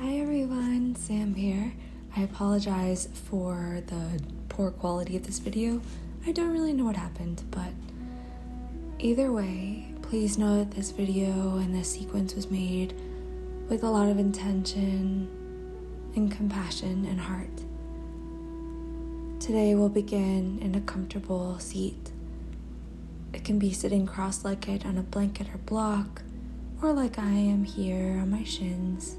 Hi everyone, Sam here. I apologize for the poor quality of this video. I don't really know what happened, but either way, please know that this video and this sequence was made with a lot of intention and compassion and heart. Today we'll begin in a comfortable seat. It can be sitting cross-legged on a blanket or block, or like I am here on my shins.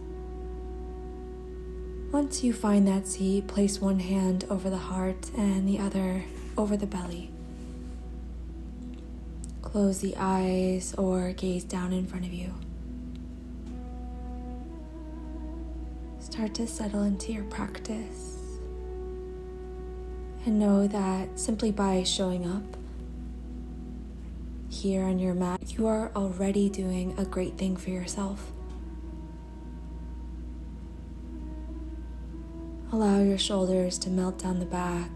Once you find that seat, place one hand over the heart and the other over the belly. Close the eyes or gaze down in front of you. Start to settle into your practice. And know that simply by showing up here on your mat, you are already doing a great thing for yourself. Allow your shoulders to melt down the back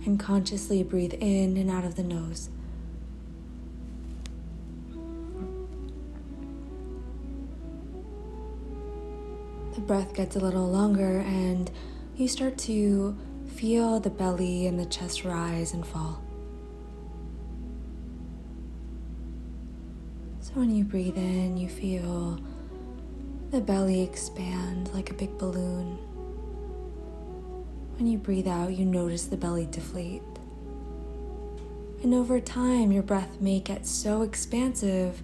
and consciously breathe in and out of the nose. The breath gets a little longer and you start to feel the belly and the chest rise and fall. So when you breathe in, you feel the belly expand like a big balloon. When you breathe out, you notice the belly deflate. And over time, your breath may get so expansive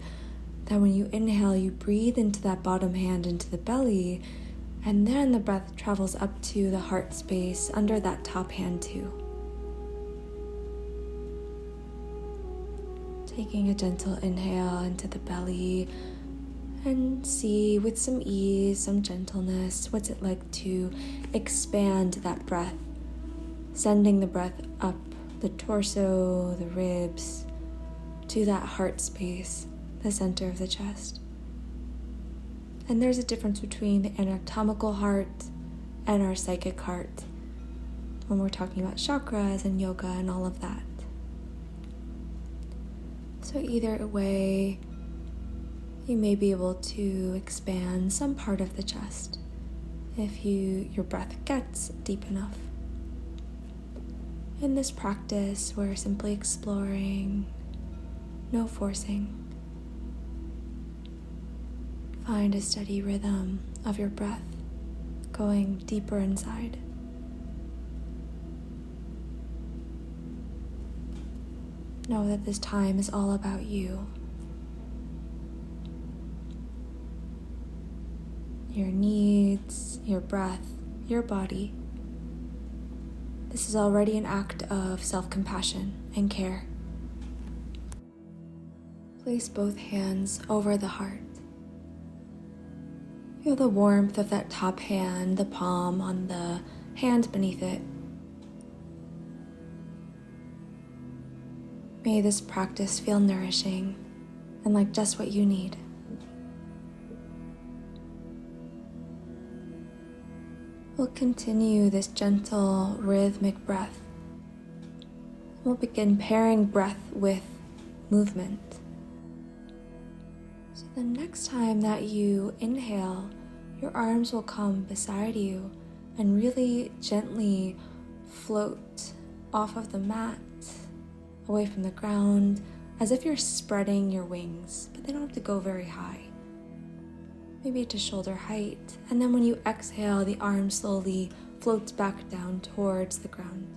that when you inhale, you breathe into that bottom hand into the belly, and then the breath travels up to the heart space under that top hand too. Taking a gentle inhale into the belly, and see with some ease, some gentleness, what's it like to expand that breath, sending the breath up the torso, the ribs, to that heart space, the center of the chest. And there's a difference between the anatomical heart and our psychic heart when we're talking about chakras and yoga and all of that. So either way, you may be able to expand some part of the chest if your breath gets deep enough. In this practice, we're simply exploring, no forcing. Find a steady rhythm of your breath going deeper inside. Know that this time is all about you. Your needs, your breath, your body. This is already an act of self-compassion and care. Place both hands over the heart. Feel the warmth of that top hand, the palm on the hand beneath it. May this practice feel nourishing and like just what you need. We'll continue this gentle, rhythmic breath. We'll begin pairing breath with movement. So the next time that you inhale, your arms will come beside you and really gently float off of the mat, away from the ground, as if you're spreading your wings, but they don't have to go very high. Maybe to shoulder height, and then when you exhale, the arm slowly floats back down towards the ground.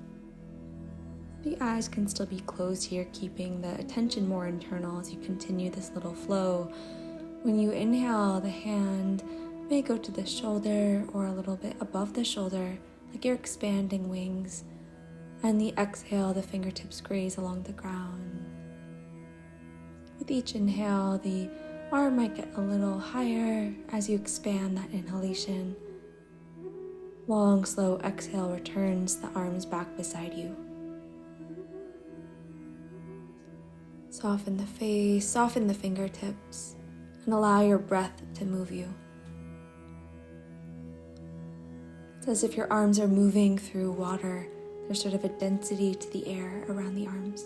The eyes can still be closed here, keeping the attention more internal as you continue this little flow. When you inhale, the hand may go to the shoulder or a little bit above the shoulder, like you're expanding wings, and the exhale, the fingertips graze along the ground. With each inhale, the arm might get a little higher as you expand that inhalation. Long, slow exhale returns the arms back beside you. Soften the face, soften the fingertips, and allow your breath to move you. It's as if your arms are moving through water. There's sort of a density to the air around the arms.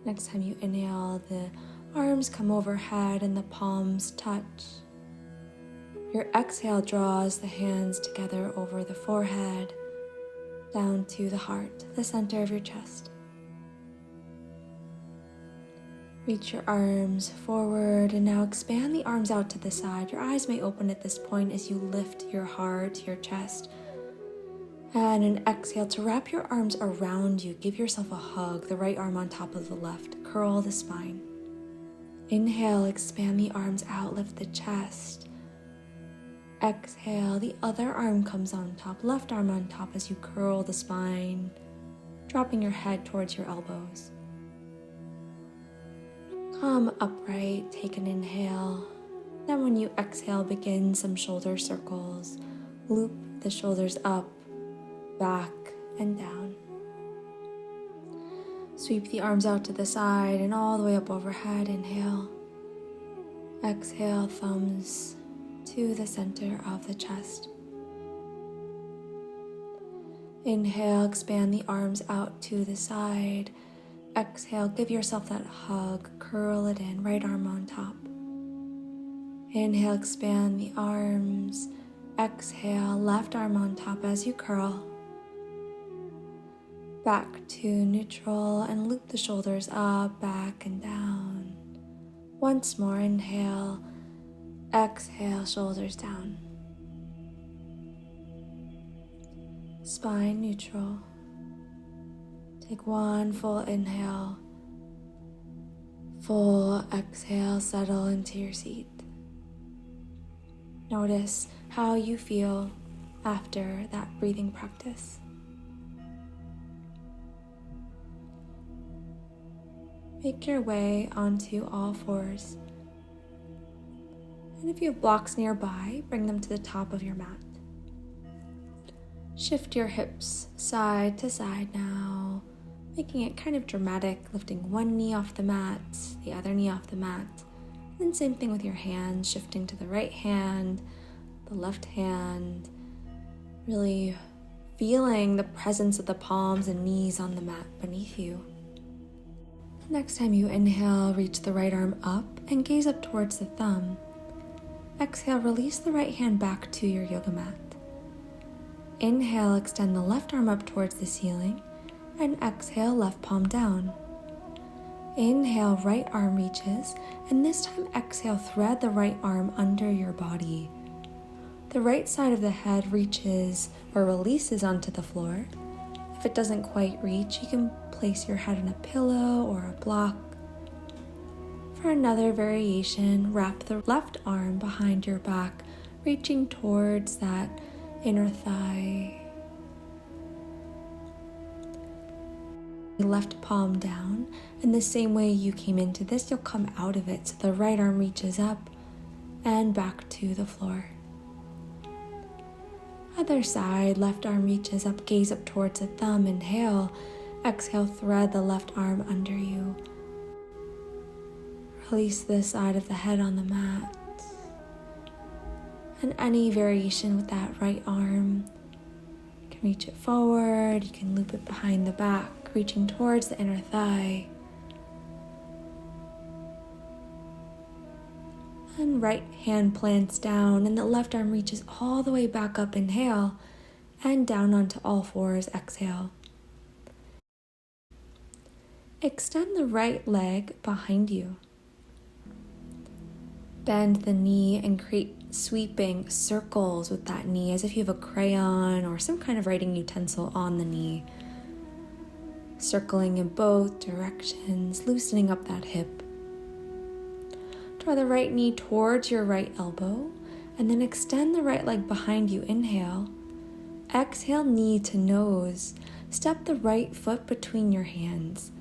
Next time you inhale, the Arms come overhead and the palms touch. Your exhale draws the hands together over the forehead, down to the heart, the center of your chest. Reach your arms forward and now expand the arms out to the side. Your eyes may open at this point as you lift your heart to your chest. And an exhale to wrap your arms around you. Give yourself a hug, the right arm on top of the left. Curl the spine. Inhale, expand the arms out, lift the chest. Exhale, the other arm comes on top, left arm on top as you curl the spine, dropping your head towards your elbows. Come upright, take an inhale. Then when you exhale, begin some shoulder circles. Loop the shoulders up, back, and down. Sweep the arms out to the side and all the way up overhead. Inhale. Exhale, thumbs to the center of the chest. Inhale, expand the arms out to the side. Exhale, give yourself that hug, curl it in, right arm on top. Inhale, expand the arms. Exhale, left arm on top as you curl. Back to neutral and loop the shoulders up, back and down. Once more, inhale. Exhale, shoulders down. Spine neutral. Take one full inhale. Full exhale, settle into your seat. Notice how you feel after that breathing practice. Make your way onto all fours. And if you have blocks nearby, bring them to the top of your mat. Shift your hips side to side now, making it kind of dramatic, lifting one knee off the mat, the other knee off the mat. And then same thing with your hands, shifting to the right hand, the left hand, really feeling the presence of the palms and knees on the mat beneath you. Next time you inhale, reach the right arm up and gaze up towards the thumb. Exhale, release the right hand back to your yoga mat. Inhale, extend the left arm up towards the ceiling, and exhale, left palm down. Inhale, right arm reaches, and this time exhale, thread the right arm under your body. The right side of the head reaches or releases onto the floor. If it doesn't quite reach, you can place your head on a pillow or a block. For another variation, wrap the left arm behind your back, reaching towards that inner thigh. Left palm down, and the same way you came into this, you'll come out of it. So the right arm reaches up and back to the floor. Other side, left arm reaches up, gaze up towards the thumb, inhale. Exhale, thread the left arm under you. Release this side of the head on the mat. And any variation with that right arm, you can reach it forward, you can loop it behind the back, reaching towards the inner thigh. And right hand plants down and the left arm reaches all the way back up, inhale, and down onto all fours, exhale. Extend the right leg behind you. Bend the knee and create sweeping circles with that knee as if you have a crayon or some kind of writing utensil on the knee. Circling in both directions, loosening up that hip. Draw the right knee towards your right elbow and then extend the right leg behind you. Inhale. Exhale, knee to nose. Step the right foot between your hands.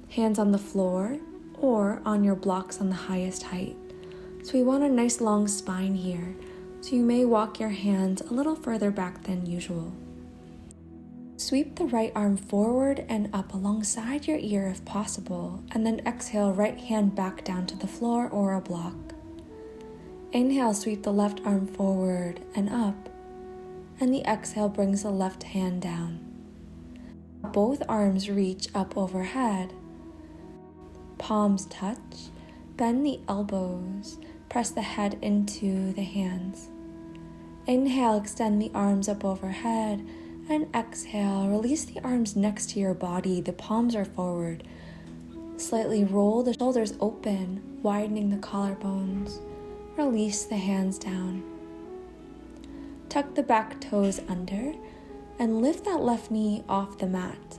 Hands on the floor or on your blocks on the highest height. So we want a nice long spine here. So you may walk your hands a little further back than usual. Sweep the right arm forward and up alongside your ear if possible, and then exhale, right hand back down to the floor or a block. Inhale, sweep the left arm forward and up, and the exhale brings the left hand down. Both arms reach up overhead. palms touch, bend the elbows, press the head into the hands. Inhale, extend the arms up overhead, and exhale, release the arms next to your body. The palms are forward. Slightly roll the shoulders open, widening the collarbones. Release the hands down. Tuck the back toes under and lift that left knee off the mat.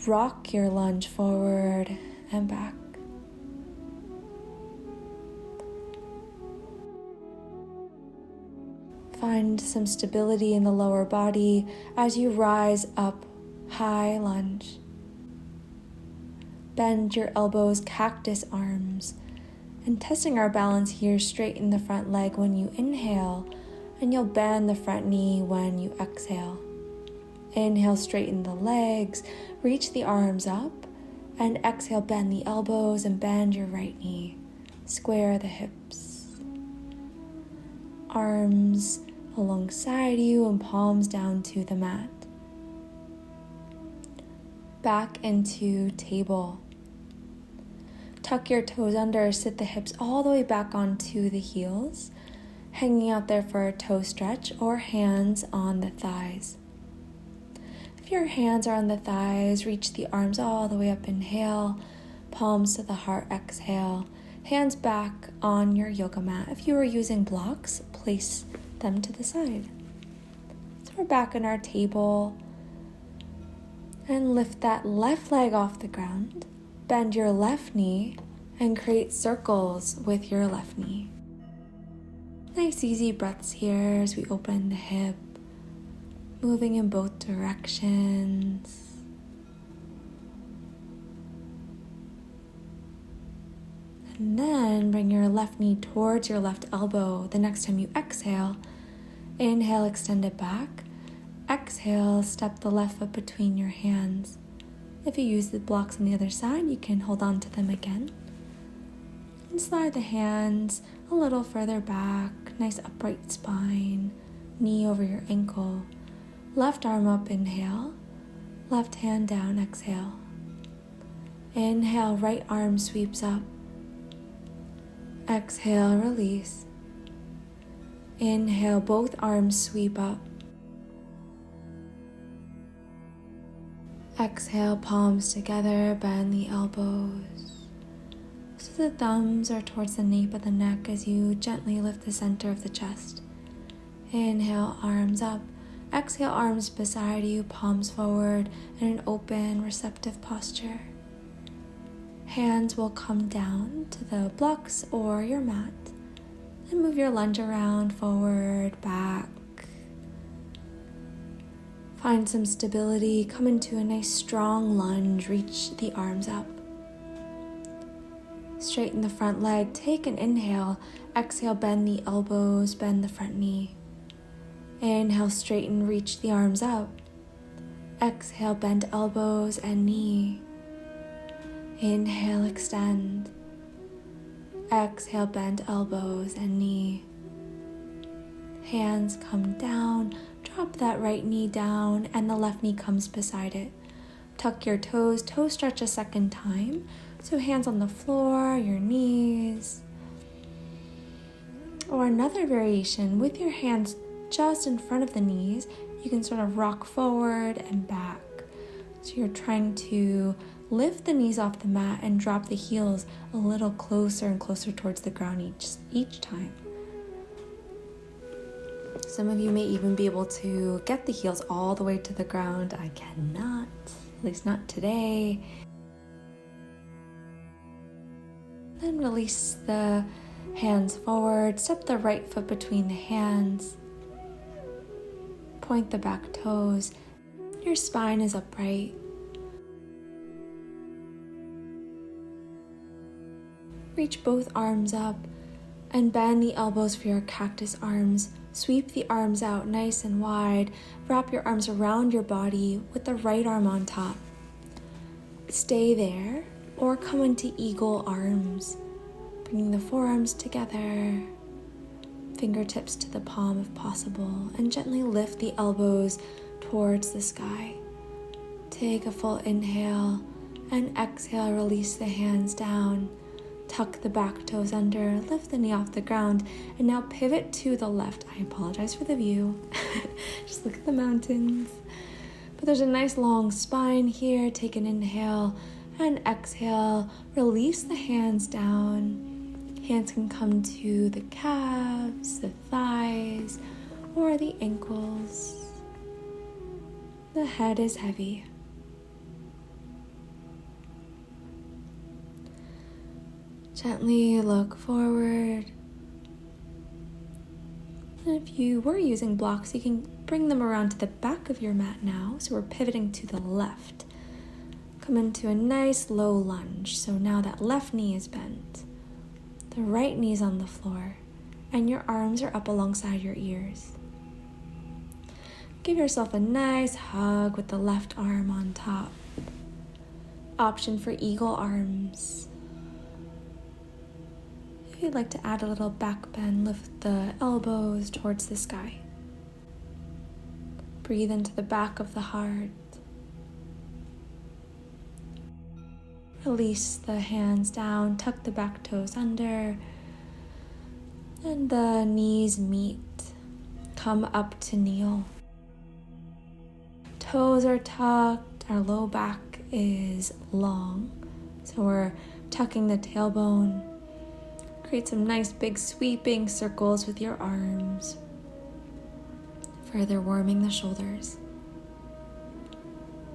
Rock your lunge forward and back. Find some stability in the lower body as you rise up, high lunge. Bend your elbows, cactus arms. And testing our balance here, straighten the front leg when you inhale, and you'll bend the front knee when you exhale. Inhale, straighten the legs, reach the arms up, and exhale, bend the elbows and bend your right knee. Square the hips. Arms alongside you and palms down to the mat. Back into table. Tuck your toes under, sit the hips all the way back onto the heels, hanging out there for a toe stretch or hands on the thighs. If your hands are on the thighs, reach the arms all the way up, inhale, palms to the heart, exhale, hands back on your yoga mat. If you are using blocks, place them to the side. So we're back on our table, and lift that left leg off the ground. Bend your left knee and create circles with your left knee. Nice easy breaths here as we open the hip, moving in both directions. And then bring your left knee towards your left elbow. The next time you exhale, inhale, extend it back. Exhale, step the left foot between your hands. If you use the blocks on the other side, you can hold on to them again. And slide the hands a little further back, nice upright spine, knee over your ankle. Left arm up, inhale. Left hand down, exhale. Inhale, right arm sweeps up. Exhale, release. Inhale, both arms sweep up. Exhale, palms together, bend the elbows. So the thumbs are towards the nape of the neck as you gently lift the center of the chest. Inhale, arms up. Exhale, arms beside you, palms forward in an open, receptive posture. Hands will come down to the blocks or your mat. And move your lunge around, forward, back. Find some stability, come into a nice strong lunge, reach the arms up. Straighten the front leg, take an inhale, exhale, bend the elbows, bend the front knee. Inhale, straighten, reach the arms up. Exhale, bend elbows and knee. Inhale, extend. Exhale, bend elbows and knee. Hands come down. Drop that right knee down and the left knee comes beside it. Tuck your toes, toe stretch a second time. So hands on the floor, your knees. Or another variation, with your hands just in front of the knees, you can sort of rock forward and back. So you're trying to lift the knees off the mat and drop the heels a little closer and closer towards the ground each time. Some of you may even be able to get the heels all the way to the ground. I cannot, at least not today. Then release the hands forward, step the right foot between the hands. Point the back toes. Your spine is upright. Reach both arms up and bend the elbows for your cactus arms. Sweep the arms out nice and wide. Wrap your arms around your body with the right arm on top. Stay there or come into eagle arms. Bringing the forearms together, fingertips to the palm if possible, and gently lift the elbows towards the sky. Take a full inhale And exhale, release the hands down. Tuck the back toes under, lift the knee off the ground, and now pivot to the left. I apologize for the view. Just look at the mountains. But there's a nice long spine here. Take an inhale and exhale. Release the hands down. Hands can come to the calves, the thighs, or the ankles. The head is heavy. Gently look forward. And if you were using blocks, you can bring them around to the back of your mat now. So we're pivoting to the left. Come into a nice low lunge. So now that left knee is bent. The right knee's on the floor. And your arms are up alongside your ears. Give yourself a nice hug with the left arm on top. Option for eagle arms. If you'd like to add a little back bend, lift the elbows towards the sky. Breathe into the back of the heart. Release the hands down, tuck the back toes under, and the knees meet. Come up to kneel. Toes are tucked, our low back is long, so we're tucking the tailbone. Create some nice big sweeping circles with your arms, further warming the shoulders.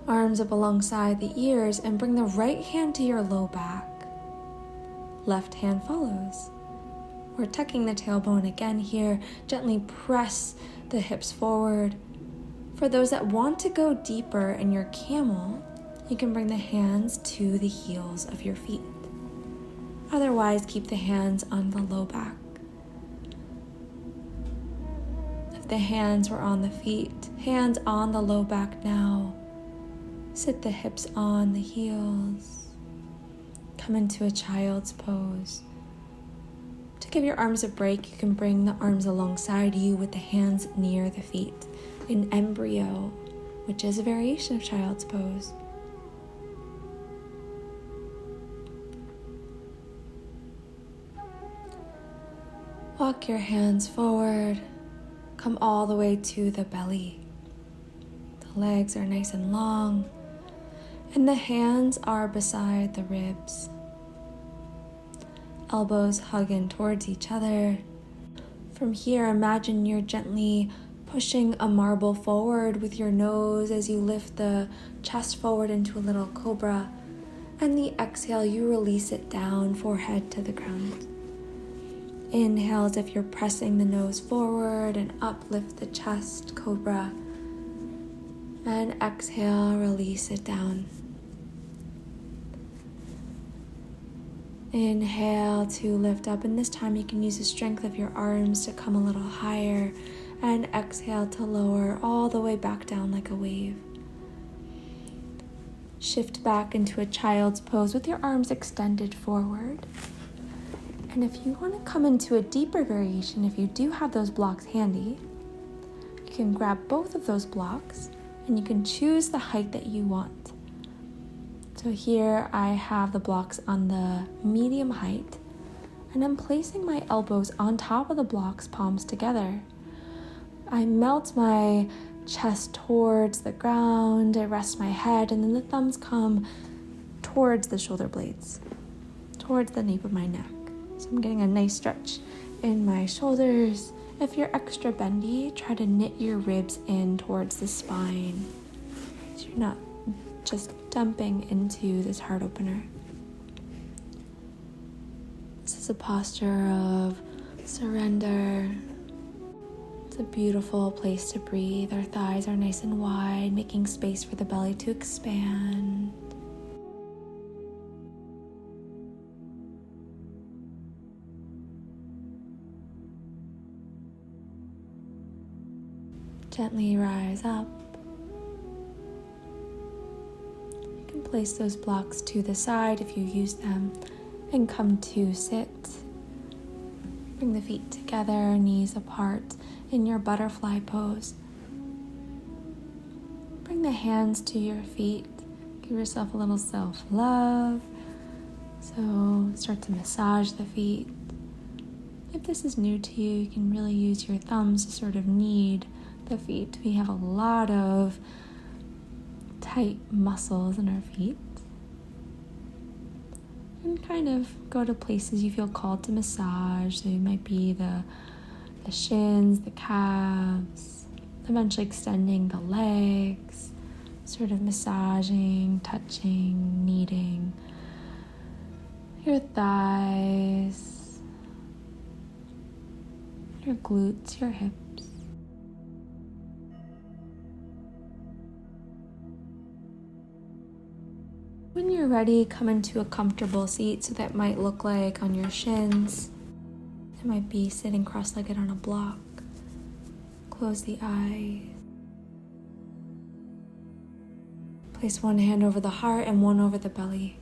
Arms up alongside the ears and bring the right hand to your low back. Left hand follows. We're tucking the tailbone again here. Gently press the hips forward. For those that want to go deeper in your camel, you can bring the hands to the heels of your feet. Otherwise, keep the hands on the low back. If the hands were on the feet, hands on the low back now. Sit the hips on the heels. Come into a child's pose. To give your arms a break, you can bring the arms alongside you with the hands near the feet in embryo, which is a variation of child's pose. Walk your hands forward. Come all the way to the belly. The legs are nice and long, and the hands are beside the ribs. Elbows hug in towards each other. From here, imagine you're gently pushing a marble forward with your nose as you lift the chest forward into a little cobra. And the exhale, you release it down, forehead to the ground. Inhale as if you're pressing the nose forward and uplift the chest, cobra. And exhale, release it down. Inhale to lift up, and this time you can use the strength of your arms to come a little higher, and exhale to lower all the way back down like a wave. Shift back into a child's pose with your arms extended forward. And if you want to come into a deeper variation, if you do have those blocks handy, you can grab both of those blocks and you can choose the height that you want. So here I have the blocks on the medium height, and I'm placing my elbows on top of the blocks, palms together. I melt my chest towards the ground, I rest my head, and then the thumbs come towards the shoulder blades, towards the nape of my neck. So I'm getting a nice stretch in my shoulders. If you're extra bendy, try to knit your ribs in towards the spine, so you're not just dumping into this heart opener. This is a posture of surrender. It's a beautiful place to breathe. Our thighs are nice and wide, making space for the belly to expand. Gently rise up. You can place those blocks to the side if you use them, and come to sit. Bring the feet together, knees apart in your butterfly pose. Bring the hands to your feet. Give yourself a little self-love. So start to massage the feet. If this is new to you, you can really use your thumbs to sort of knead the feet. We have a lot of tight muscles in our feet. And kind of go to places you feel called to massage. So it might be the shins, the calves, eventually extending the legs, sort of massaging, touching, kneading your thighs, your glutes, your hips. When you're ready, come into a comfortable seat. So that might look like on your shins. It might be sitting cross-legged on a block. Close the eyes. Place one hand over the heart and one over the belly.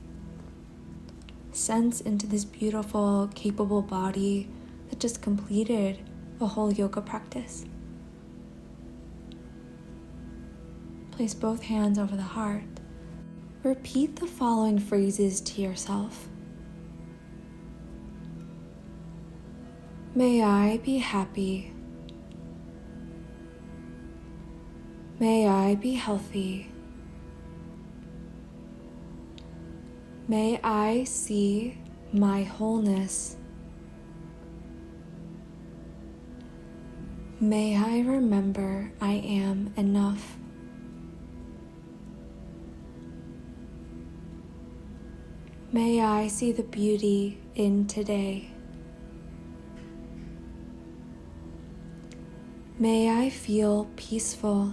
Sense into this beautiful, capable body that just completed a whole yoga practice. Place both hands over the heart. Repeat the following phrases to yourself. May I be happy. May I be healthy. May I see my wholeness. May I remember I am enough. May I see the beauty in today. May I feel peaceful.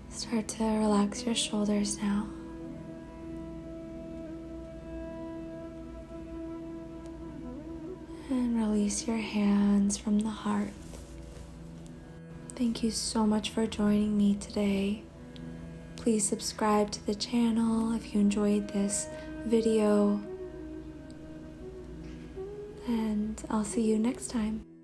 Start to relax your shoulders now. And release your hands from the heart. Thank you so much for joining me today. Please subscribe to the channel if you enjoyed this video. And I'll see you next time.